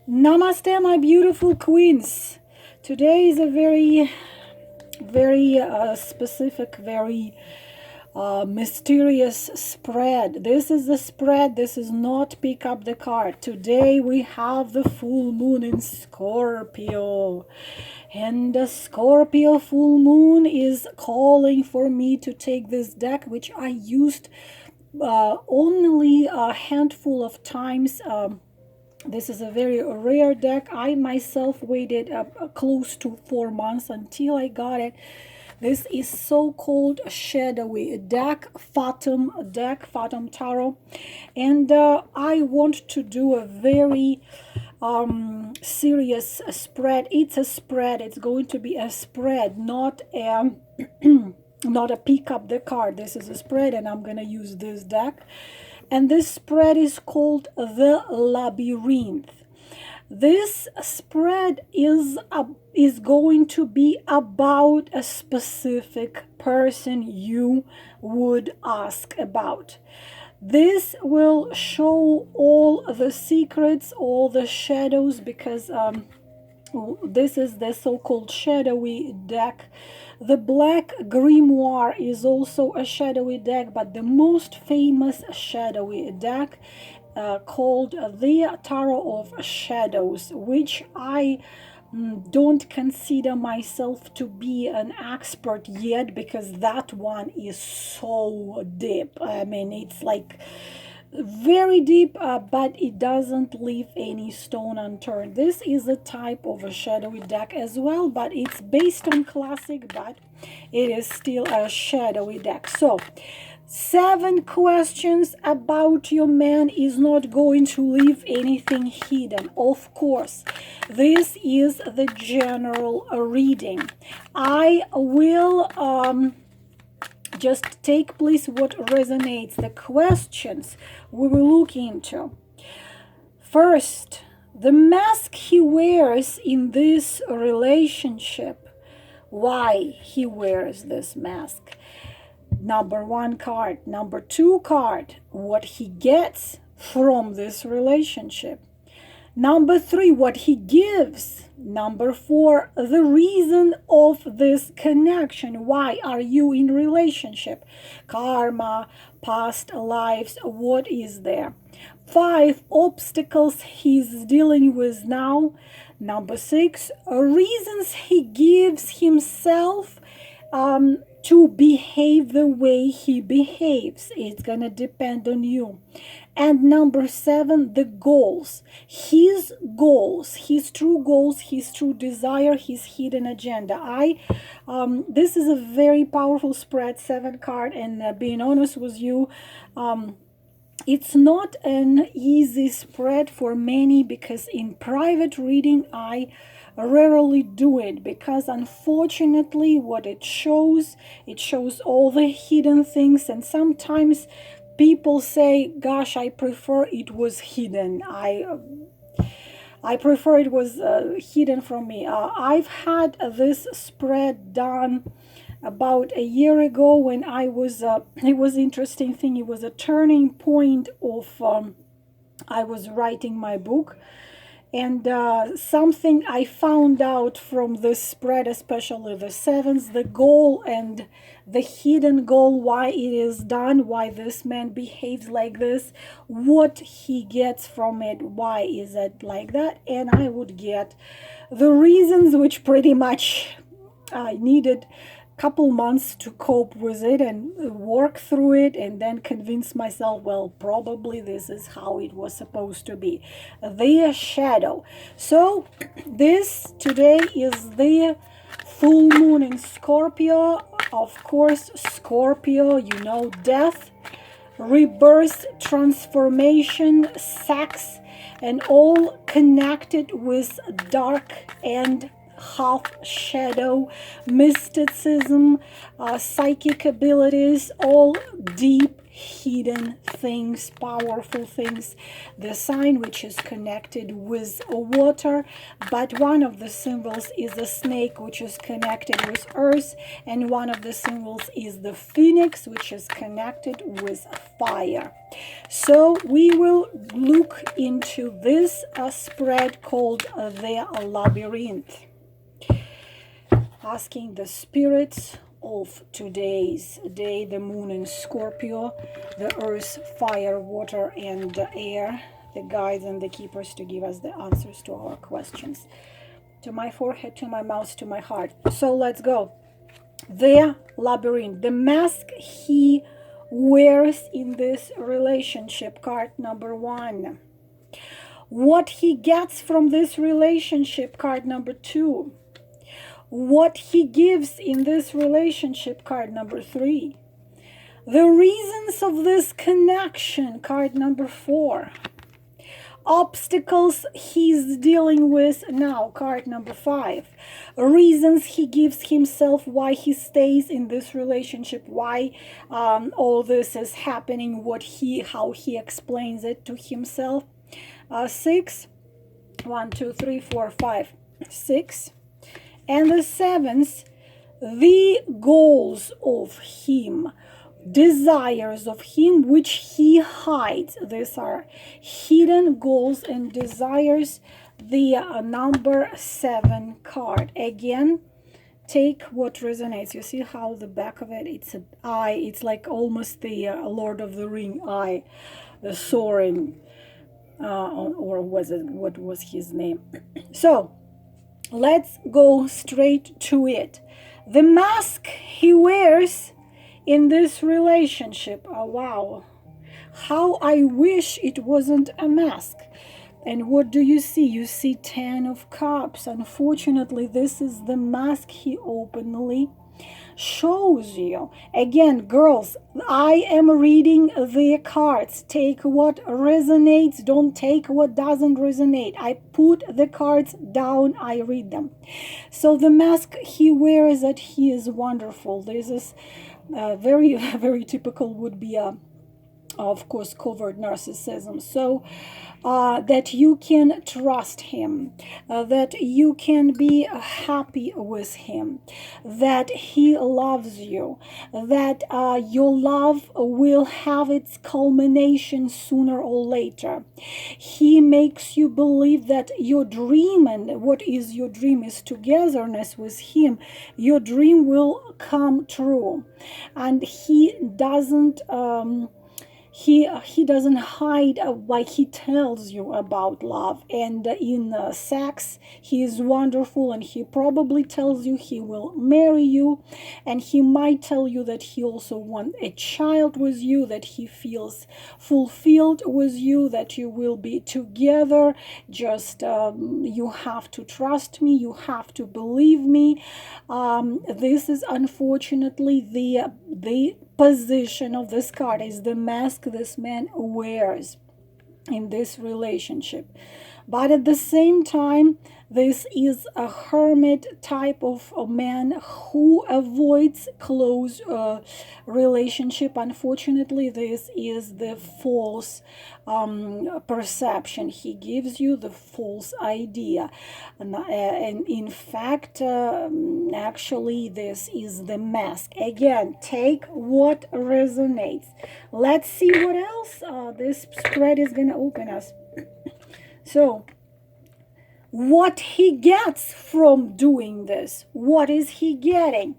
Namaste, my beautiful queens. Today is a very specific, very mysterious spread. This is the spread. This is not pick up the card. Today we have the full moon in Scorpio. And the Scorpio full moon is calling for me to take this deck, which I used only a handful of times. This is a very rare deck. I myself waited close to 4 months until I got it. This is so-called shadowy deck, Fatum Tarot. And I want to do a very serious spread. It's a spread. It's going to be a spread, not a not a pick up the card. This is a spread, and I'm going to use this deck. And this spread is called the Labyrinth. This spread is going to be about a specific person you would ask about. This will show all the secrets, all the shadows, because this is the so-called shadowy deck. The Black Grimoire is also a shadowy deck, but the most famous shadowy deck called the Tarot of Shadows, which I don't consider myself to be an expert yet, because that one is so deep. I mean, it's like very deep, but it doesn't leave any stone unturned. This is a type of a shadowy deck as well, but it's based on classic, but it is still a shadowy deck. So 7 questions about your man is not going to leave anything hidden. Of course, this is the general reading. I will just take, please, what resonates. The questions we will look into. First, the mask he wears in this relationship. Why he wears this mask. Number 1 card. Number 2 card. What he gets from this relationship. Number 3, what he gives. Number 4, the reason of this connection. Why are you in relationship? Karma, past lives, what is there? 5, obstacles he's dealing with now. Number 6, reasons he gives himself to behave the way he behaves. It's gonna depend on you. And number 7, the goals, his true goals, his true desire, his hidden agenda. This is a very powerful spread, 7 card, and being honest with you, it's not an easy spread for many, because in private reading I rarely do it, because unfortunately what it shows all the hidden things, and sometimes people say, gosh, I prefer it was hidden. I prefer it was hidden from me. I've had this spread done about a year ago when I was it was interesting thing. It was a turning point of I was writing my book, and something I found out from this spread, especially the 7s, the goal and the hidden goal, why it is done, why this man behaves like this, what he gets from it, why is it like that. And I would get the reasons, which pretty much I needed couple months to cope with it and work through it, and then convince myself, well, probably this is how it was supposed to be. The shadow. So this today is the full moon in Scorpio. Of course, Scorpio, you know, death, rebirth, transformation, sex, and all connected with dark and half shadow, mysticism, psychic abilities, all deep hidden things, powerful things. The sign which is connected with water, but one of the symbols is the snake, which is connected with earth, and one of the symbols is the phoenix, which is connected with fire. So we will look into this spread called the Labyrinth, asking the spirits of today's day, the moon in Scorpio, the earth, fire, water, and air, the guides and the keepers, to give us the answers to our questions. To my forehead, to my mouth, to my heart. So let's go. The Labyrinth, the mask he wears in this relationship, card number 1. What he gets from this relationship, card number 2. What he gives in this relationship, card number 3. The reasons of this connection, card number 4. Obstacles he's dealing with now, card number 5. Reasons he gives himself why he stays in this relationship, why all this is happening, how he explains it to himself. 6. 1, 2, 3, 4, 5, 6. And the 7th, the goals of him, desires of him, which he hides. These are hidden goals and desires. The number 7 card. Again, take what resonates. You see how the back of it, it's an eye. It's like almost the Lord of the Ring eye, the soaring, or was it, what was his name? So, let's go straight to it. The mask he wears in this relationship. Oh, wow. How I wish it wasn't a mask. And what do you see? You see 10 of Cups. Unfortunately, this is the mask he openly shows you. Again, girls, I am reading the cards. Take what resonates, don't take what doesn't resonate. I put the cards down, I read them. So the mask he wears, that he is wonderful. This is very, very typical, would be of course, covert narcissism. So that you can trust him, that you can be happy with him, that he loves you, that your love will have its culmination sooner or later. He makes you believe that your dream, and what is your dream, is togetherness with him. Your dream will come true, and he doesn't he doesn't hide like he tells you about love. And in sex, he is wonderful, and he probably tells you he will marry you, and he might tell you that he also wants a child with you, that he feels fulfilled with you, that you will be together. Just you have to trust me, you have to believe me. This is unfortunately the position of this card, is the mask this man wears in this relationship. But at the same time, this is a hermit type of a man who avoids close relationship. Unfortunately, this is the false perception. He gives you the false idea. And in fact, actually, this is the mask. Again, take what resonates. Let's see what else this spread is going to open us. So, what he gets from doing this. What is he getting?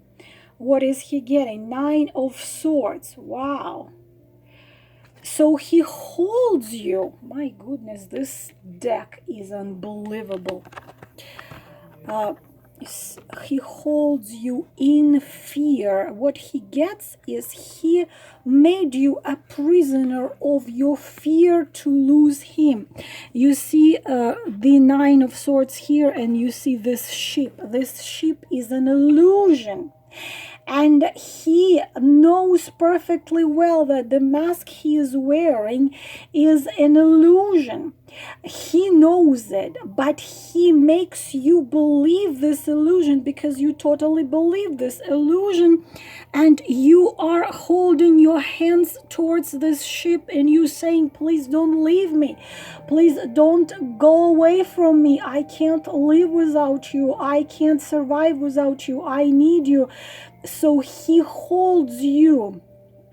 What is he getting? 9 of Swords. Wow. So he holds you. My goodness, this deck is unbelievable. He holds you in fear. What he gets is he made you a prisoner of your fear to lose him. You see the 9 of Swords here, and you see this ship. This ship is an illusion. and he knows perfectly well that the mask he is wearing is an illusion. He knows it, but he makes you believe this illusion because you totally believe this illusion, and you are holding your hands towards this ship and you saying, please don't leave me, please don't go away from me, I can't live without you, I can't survive without you, I need you. So he holds you.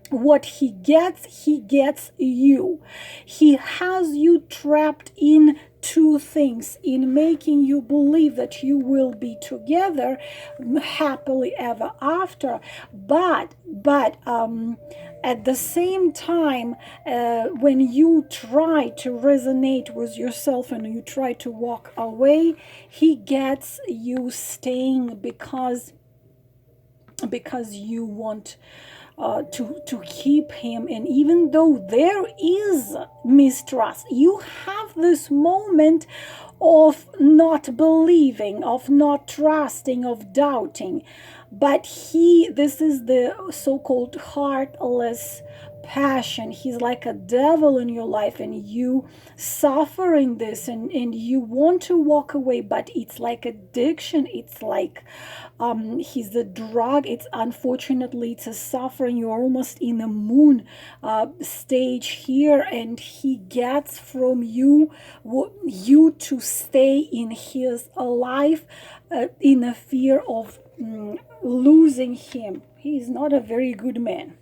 What he gets you. He has you trapped in two things, in making you believe that you will be together happily ever after, but at the same time, when you try to resonate with yourself and you try to walk away, he gets you staying because you want to keep him. And even though there is mistrust, you have this moment of not believing, of not trusting, of doubting, but this is the so-called heartless passion. He's like a devil in your life, and you suffering this, and you want to walk away, but it's like addiction. It's like he's a drug. It's unfortunately, it's a suffering. You're almost in a moon stage here, and he gets from you to stay in his life in a fear of losing him. He is not a very good man.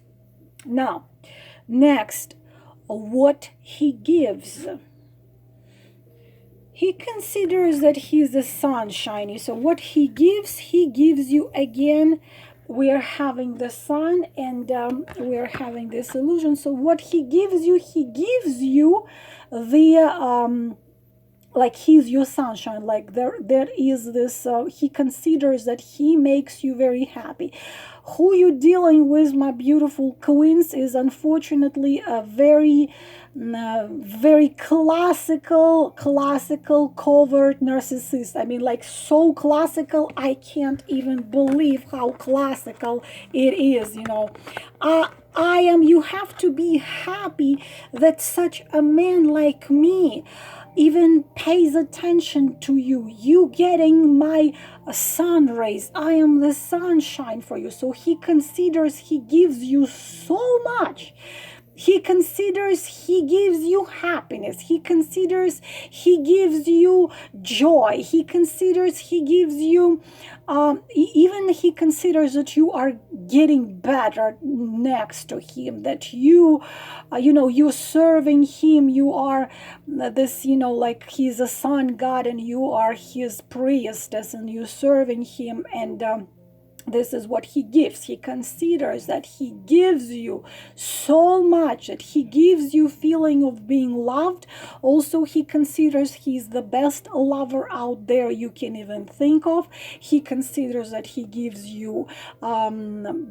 Now, next, what he gives. He considers that he's the sunshine. So what he gives you again. We're having the sun, and we're having this illusion. So what he gives you the like he's your sunshine, like there is this he considers that he makes you very happy. Who you're dealing with, my beautiful queens, is unfortunately a very classical covert narcissist. I mean, like, so classical, I can't even believe how classical it is, you know. You have to be happy that such a man like me even pays attention to you. You getting my sun rays. I am the sunshine for you. So he considers he gives you so much. He considers he gives you happiness. He considers he gives you joy. He considers he gives you, even he considers that you are getting better next to him, that you're serving him. You are this, like he's a sun god and you are his priestess and you're serving him, and this is what he gives. He considers that he gives you so much, that he gives you feeling of being loved. Also, he considers he's the best lover out there you can even think of. He considers that he gives you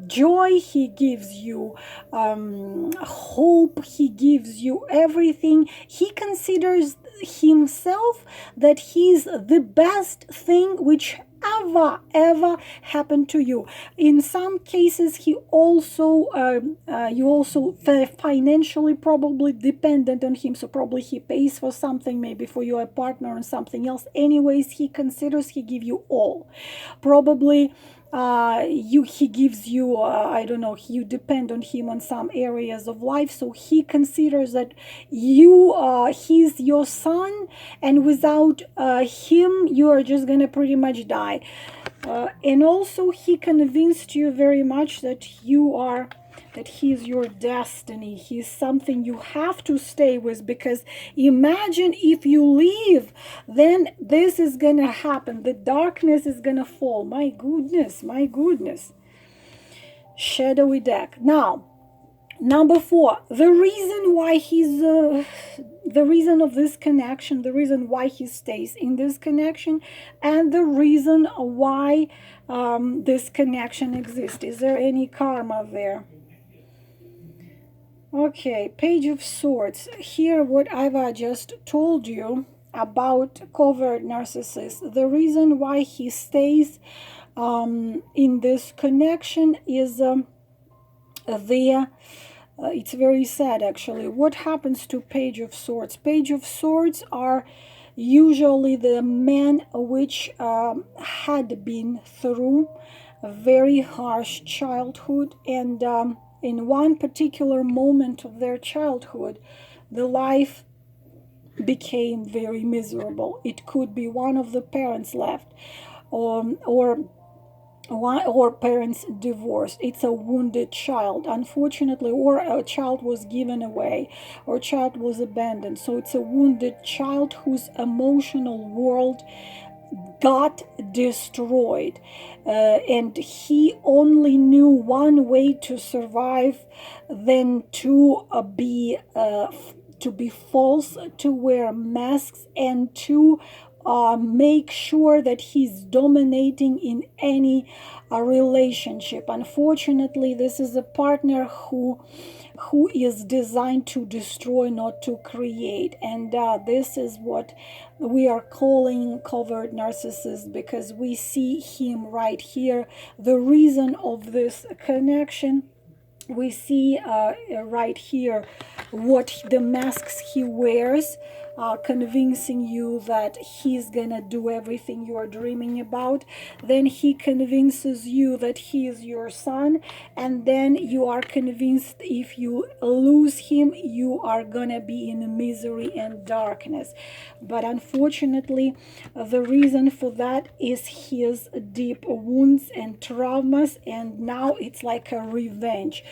joy. He gives you hope. He gives you everything. He considers himself that he's the best thing which ever happened to you. In some cases, he also you also financially probably dependent on him, so probably he pays for something, maybe for your partner or something else. Anyways, he considers he give you all. Probably he gives you I don't know, you depend on him on some areas of life, so he considers that he's your son, and without him you are just gonna pretty much die. And also he convinced you very much that he's your destiny. He's something you have to stay with, because imagine if you leave, then this is gonna happen. The darkness is gonna fall. My goodness. Shadowy deck. Now, number 4, the reason why the reason of this connection, the reason why he stays in this connection, and the reason why this connection exists. Is there any karma there? Okay, Page of Swords. Here, what I've just told you about covert narcissist, the reason why he stays in this connection is it's very sad actually. What happens to Page of Swords? Page of Swords are usually the men which had been through a very harsh childhood, and in one particular moment of their childhood, the life became very miserable. It could be one of the parents left, or parents divorced. It's a wounded child, unfortunately, or a child was given away, or a child was abandoned. So it's a wounded child whose emotional world got destroyed, and he only knew one way to survive than to be false, to wear masks, and to make sure that he's dominating in any relationship. Unfortunately, this is a partner who is designed to destroy, not to create. And this is what we are calling covert narcissist, because we see him right here. The reason of this connection, we see right here what the masks he wears, convincing you that he's gonna do everything you are dreaming about. Then he convinces you that he is your son, and then you are convinced if you lose him, you are gonna be in misery and darkness. But unfortunately, the reason for that is his deep wounds and traumas, and now it's like a revenge.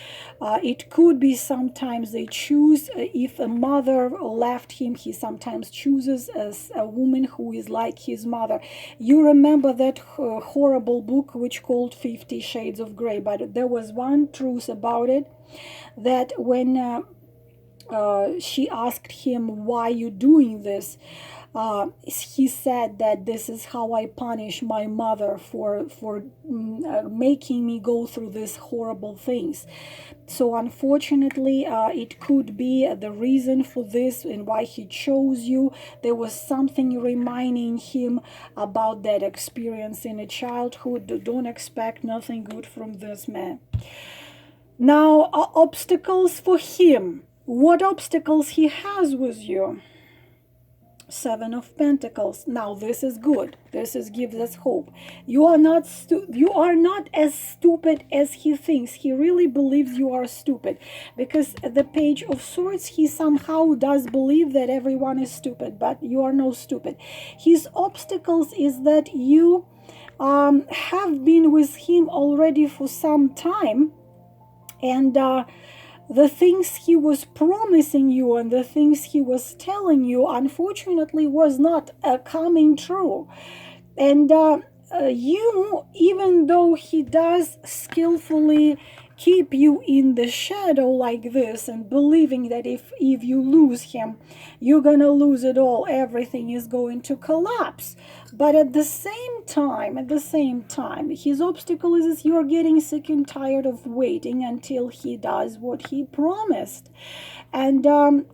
It could be sometimes they choose, if a mother left him, he sometimes chooses as a woman who is like his mother. You remember that horrible book which called 50 Shades of Grey, but there was one truth about it, that when she asked him, why you doing this, he said that this is how I punish my mother for making me go through these horrible things. So unfortunately, it could be the reason for this and why he chose you. There was something reminding him about that experience in a childhood. Don't expect nothing good from this man. Now, obstacles for him. What obstacles he has with you? Seven of Pentacles. Now this is good. This gives us hope. You are not as stupid as he thinks. He really believes you are stupid, because the Page of Swords, he somehow does believe that everyone is stupid, but you are no stupid. His obstacles is that you have been with him already for some time, and the things he was promising you and the things he was telling you, unfortunately, was not coming true. And you, even though he does skillfully keep you in the shadow like this, and believing that if you lose him, you're gonna lose it all, everything is going to collapse. But at the same time, his obstacle is you're getting sick and tired of waiting until he does what he promised. And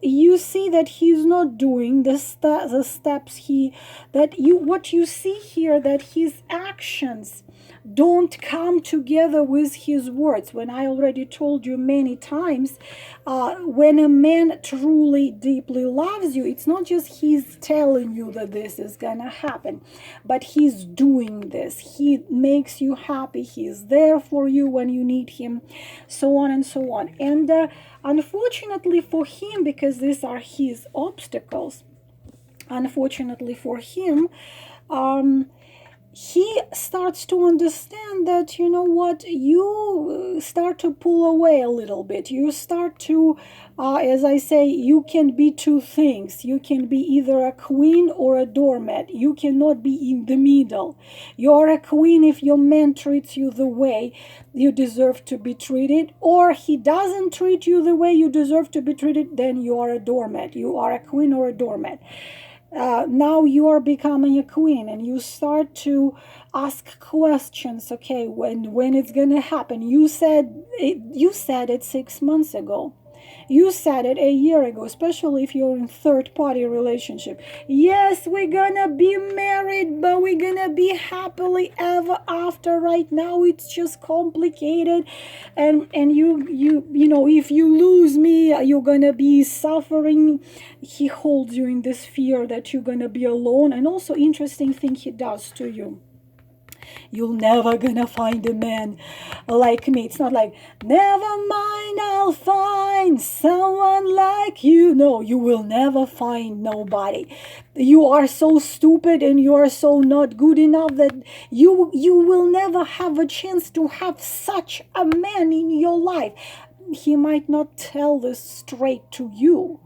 you see that he's not doing the steps what you see here, that his actions don't come together with his words. When I already told you many times, when a man truly deeply loves you, it's not just he's telling you that this is gonna happen, but he's doing this. He makes you happy. He's there for you when you need him, so on and so on. And unfortunately for him, because these are his obstacles, unfortunately for him, he starts to understand that, you know what, you start to pull away a little bit. You start to, as I say, you can be two things. You can be either a queen or a doormat. You cannot be in the middle. You're a queen if your man treats you the way you deserve to be treated, or he doesn't treat you the way you deserve to be treated, then you are a doormat. You are a queen or a doormat. Now you are becoming a queen, and you start to ask questions. Okay, when it's gonna happen? You said it 6 months ago. You said it a year ago, especially if you're in third-party relationship. Yes, we're gonna be married, but we're gonna be happily ever after. Right now, it's just complicated, and you know, if you lose me, you're gonna be suffering. He holds you in this fear that you're gonna be alone, and also interesting thing he does to you. You're never gonna find a man like me. It's not like, never mind, I'll find someone like you. No, you will never find nobody. You are so stupid and you are so not good enough that you will never have a chance to have such a man in your life. He might not tell this straight to you,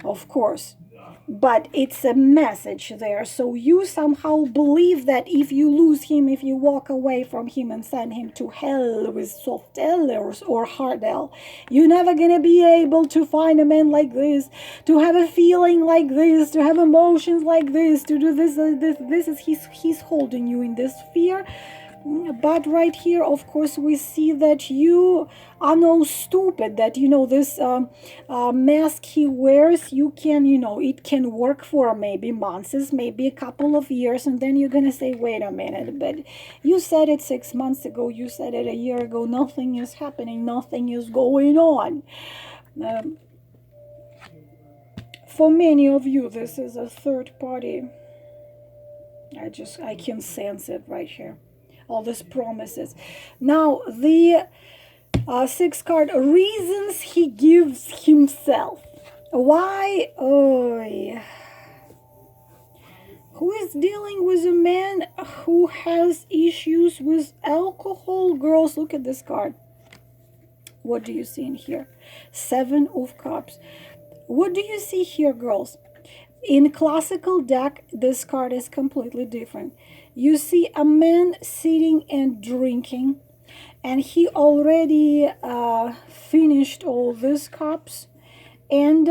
of course, but it's a message there. So you somehow believe that if you lose him, if you walk away from him and send him to hell with soft L or hard L, you're never gonna be able to find a man like this, to have a feeling like this, to have emotions like this, to do this. This is he's holding you in this fear. But right here, of course, we see that you are no stupid, that, you know, this mask he wears, you can, you know, it can work for maybe months, maybe a couple of years, and then you're gonna say, wait a minute, but you said it 6 months ago, you said it a year ago, nothing is happening, nothing is going on. For many of you, this is a third party. I can sense it right here. All these promises. Now, the sixth card, reasons he gives himself. Why? Who is dealing with a man who has issues with alcohol? Girls, look at this card. What do you see in here? 7 of Cups. What do you see here, girls? In classical deck, this card is completely different. You see a man sitting and drinking, and he already finished all these cups, and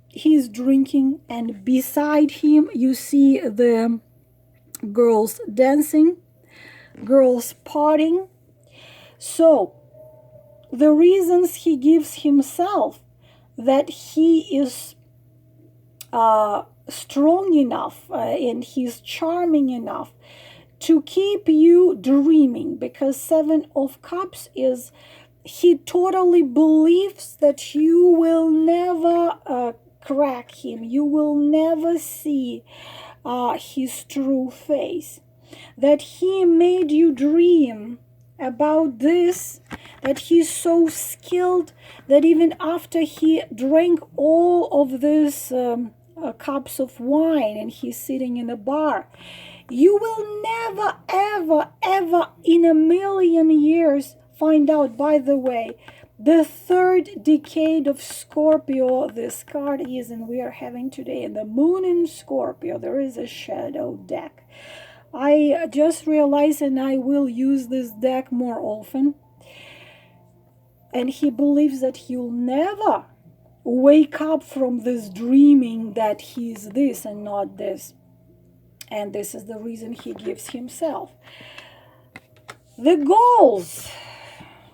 he's drinking, and beside him you see the girls dancing, girls partying. So the reasons he gives himself, that he is strong enough and he's charming enough to keep you dreaming, because 7 of Cups is, he totally believes that you will never crack him, you will never see his true face, that he made you dream about this, that he's so skilled that even after he drank all of this cups of wine and he's sitting in a bar, you will never, ever, ever in a million years find out. By the way, the 3rd decade of Scorpio, this card is, and we are having today, in the moon in Scorpio, there is a shadow deck. I just realized, and I will use this deck more often. And he believes that he'll never wake up from this dreaming that he's this and not this. And this is the reason he gives himself. The goals.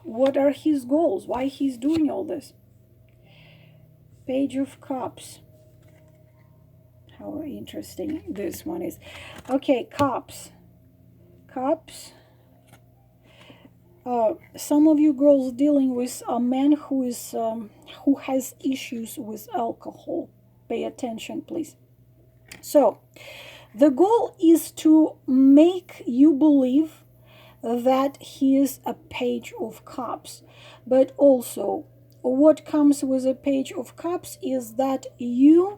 What are his goals? Why he's doing all this? Page of Cups. How interesting this one is. Okay, Cups. Cups. Some of you girls dealing with a man who is who has issues with alcohol. Pay attention, please. So, the goal is to make you believe that he is a Page of Cups. But also, what comes with a Page of Cups is that you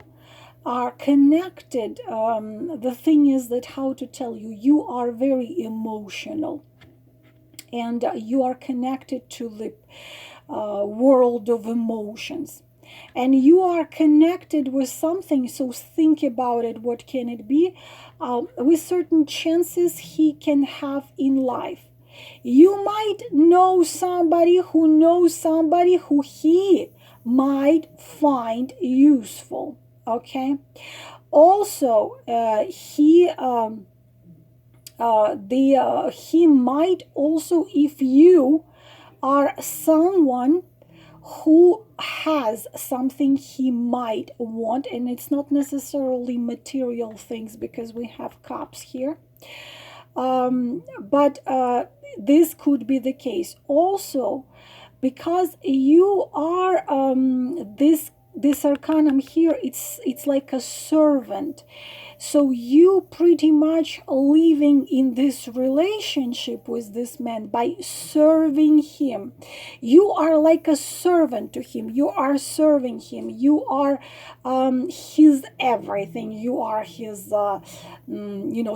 are connected. The thing is that, how to tell you, you are very emotional. And you are connected to the world of emotions. And you are connected with something, so think about it. What can it be? With certain chances he can have in life. You might know somebody who knows somebody who he might find useful. Okay? Also, he might also, if you are someone who has something he might want, and it's not necessarily material things because we have cups here, but this could be the case also because you are this arcanum here, it's like a servant. So you pretty much living in this relationship with this man by serving him. You are like a servant to him. You are serving him. You are his everything. You are his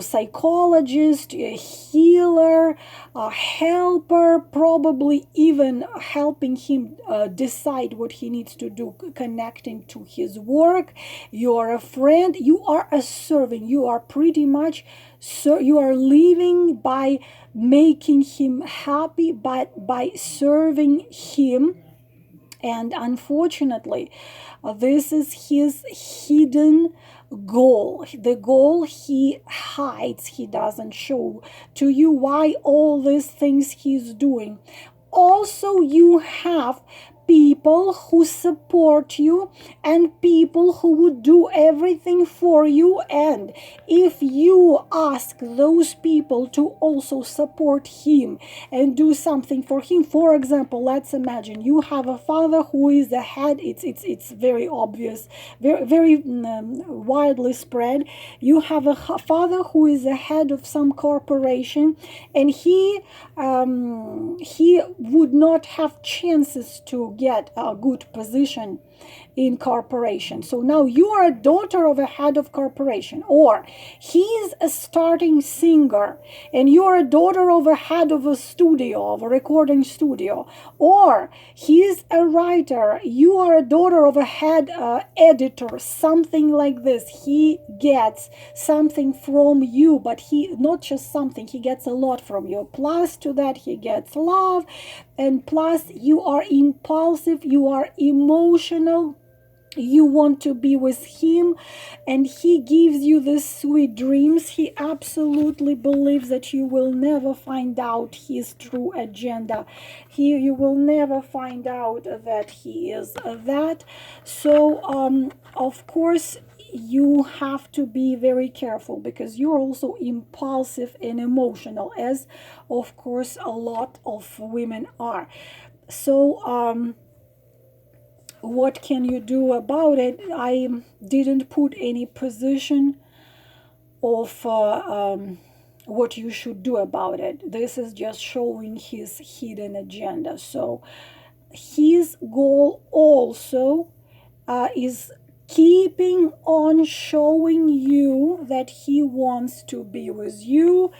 psychologist, a healer, a helper, probably even helping him decide what he needs to do, connecting to his work. You are a friend. You are a servant. You are pretty much, so you are living by making him happy, but by serving him. And unfortunately, this is his hidden goal, the goal he hides. He doesn't show to you why all these things he's doing. Also, you have people who support you and people who would do everything for you, and if you ask those people to also support him and do something for him, for example, let's imagine you have a father who is the head. It's very obvious, very widely spread. You have a father who is the head of some corporation, and he would not have chances to get a good position in corporation. So now you are a daughter of a head of corporation, or he's a starting singer and you are a daughter of a head of a studio, of a recording studio, or he's a writer, you are a daughter of a head editor, something like this. He gets something from you, but he not just something, he gets a lot from you. Plus to that, he gets love, and plus you are impulsive, you are emotional, you want to be with him, and he gives you these sweet dreams. He absolutely believes that you will never find out his true agenda. You will never find out that he is that. So of course you have to be very careful, because you're also impulsive and emotional, as of course a lot of women are. So what can you do about it? I didn't put any position of what you should do about it. This is just showing his hidden agenda. So his goal also is keeping on showing you that he wants to be with you,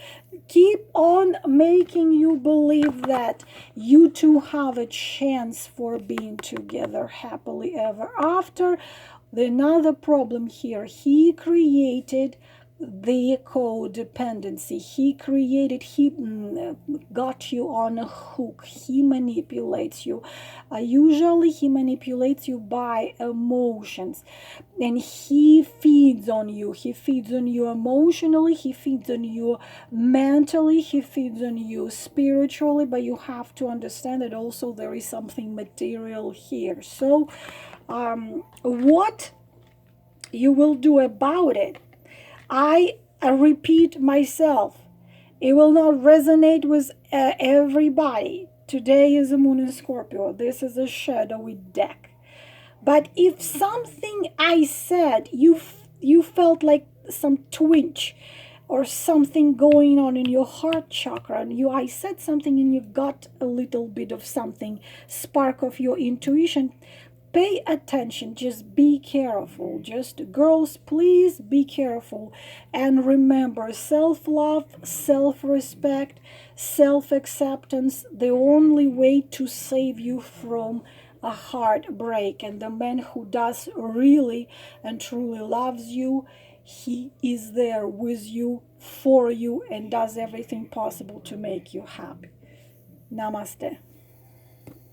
keep on making you believe that you two have a chance for being together happily ever after. Another problem here, he created the codependency. He got you on a hook. He manipulates you. Usually he manipulates you by emotions, and he feeds on you. He feeds on you emotionally, he feeds on you mentally, he feeds on you spiritually, but you have to understand that also there is something material here. So what you will do about it, I repeat myself, it will not resonate with everybody. Today is a moon in Scorpio. This is a shadowy deck. But if something I said, you felt like some twinge or something going on in your heart chakra, and I said something and you got a little bit of something, spark of your intuition, pay attention. Just be careful. Just girls, please be careful. And remember, self-love, self-respect, self-acceptance, the only way to save you from a heartbreak. And the man who does really and truly loves you, he is there with you, for you, and does everything possible to make you happy. Namaste.